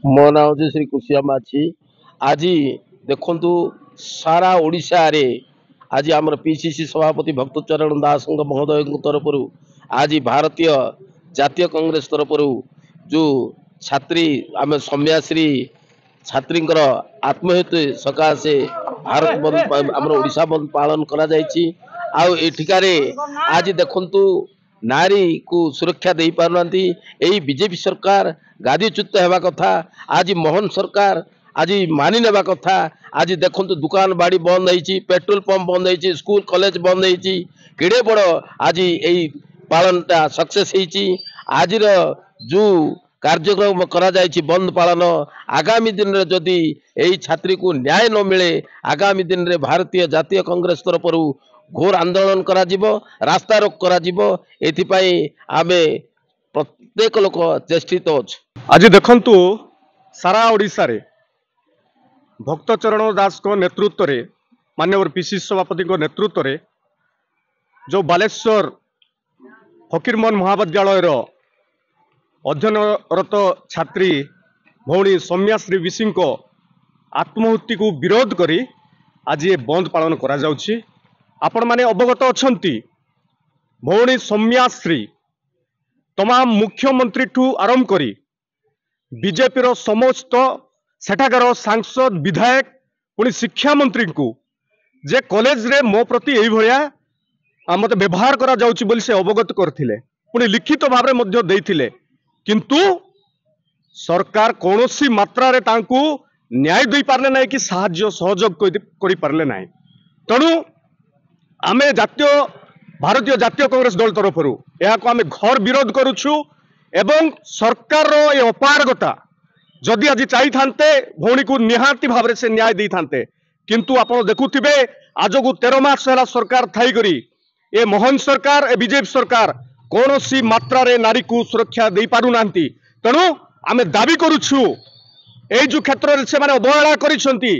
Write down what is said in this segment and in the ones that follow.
मो ना हूँ श्री कुशिया माछी आज देखु सारा ओडिशा रे आज आमर पीसीसी सभापति भक्तचरण दास महोदय तरफ आज भारतीय जातीय कांग्रेस तरफ जो छात्री आम सौम्याश्री छात्री आत्महत्या सकाशे भारत बंद आम ओडिशा बंद पालन करा जायछि। आउ एठिकारे आज देखंतु नारी को सुरक्षा दे पारनांती एही बीजेपी सरकार गादीच्युत हेबा कथा। आज मोहन सरकार आज मानि नेबा कथा। आज देखंतु दुकान बाड़ी बंद होईछि, पेट्रोल पंप बंद होईछि, स्कूल कॉलेज बंद होईछि, केड़े बड़ आज एही पालनटा सक्सेस होईछि। आज जो कार्यक्रम करा जायछि बंद पालन आगामी दिन रे जदि एही छात्री को न्याय न मिले आगामी दिन रे भारतीय जातीय कांग्रेस तरफ घोर आंदोलन करा जिवो, रास्ता रोक करा जिवो। एथिपाई आमे प्रत्येक लोक चेष्टित अछि। आज देखंतु सारा ओडिशा रे भक्तचरण दास को नेतृत्व रे माननीय पीसीसी सभापति को नेतृत्व रे जो बालेश्वर फकीरमोहन महाविद्यालय अध्ययनरत छात्री भौणी सौम्याश्री विशी को आत्महत्या को विरोध करी आज ये बंद पालन करा जाउछि। आपण माने अवगत अछंती भौणी सौम्याश्री तमाम मुख्यमंत्री ठू आरंभ करी बीजेपी रो समस्त सेठाकर सांसद विधायक पुणी शिक्षा मंत्री को जे कॉलेज रे मो प्रति एई भलिया मते व्यवहार करा जाउछि बोली से अवगत करथिले, पुणी लिखित भाव में मध्य देइथिले, किंतु सरकार कौनसी मात्रा रे तांकू न्याय दे पारले नाही कि साहाय्य सहयोग करि पारले नाही। तणु आमे भारतीय जातीय कांग्रेस दल तरफ या आमे घर विरोध करुछु एवं सरकार रो ए अपारगता जदि आज चाहिए भौणी को निहाती भाव से न्याय दे थांते, किंतु आपण देखुथिबे आज को 13 मास है सरकार थाई करी ए मोहन सरकार ए बीजेपी सरकार कौनसी मात्रा रे नारी को सुरक्षा दे पारु नांती। तेणु आमे दाबी करुछु ए जो क्षेत्र रे से माने अवहेला करिसंती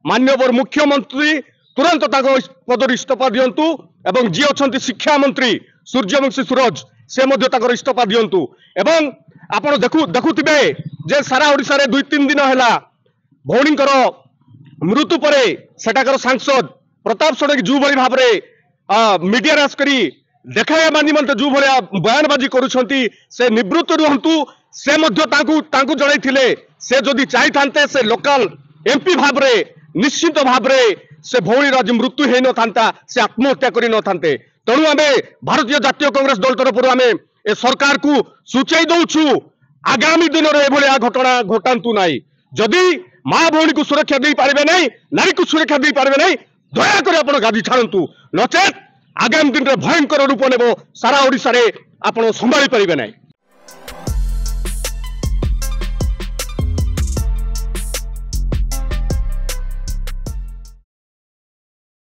माननीय मुख्यमंत्री तुरंत ताको पदर इस्तीफा दियंतु एवं जी अछंती शिक्षा मंत्री सूर्यवंशी सूरज से मध्य ताकर इस्तीफा दियंतु। एवं आपण देखुथिबे जे सारा ओडिसा रे 2-3 दिन हैला भौणीकर मृत्यु परे सेटाकर सांसद प्रताप षडंगी जो भली भाव रे मीडिया रास करी देखाया मानी मंत जो भलिया बयानबाजी करूछंती से निवृत्त रुहंतु। से मध्य तांकू जणाइथिले से जदि चाहि थांते से लोकल एमपी भाव रे निश्चित भाव रे से भौणीर आज मृत्यु हेई न थांता, से आत्महत्या करि न थांते। तेणु आमे भारतीय जातीय कांग्रेस दल तरफ आमे ए सरकार को सूचाई दउछु आगामी दिन रे एभलिया घटना घटांतु नाही। जदि मां भौणी को सुरक्षा दे पारबे नाही, नारी को सुरक्षा दे पारबे नाही, दया कर आपण गादी छाड़ंतु, नचेत आगामी दिन रे भयंकर रूप नेबो सारा ओडिसा रे आपण संभाली पारबे नाही।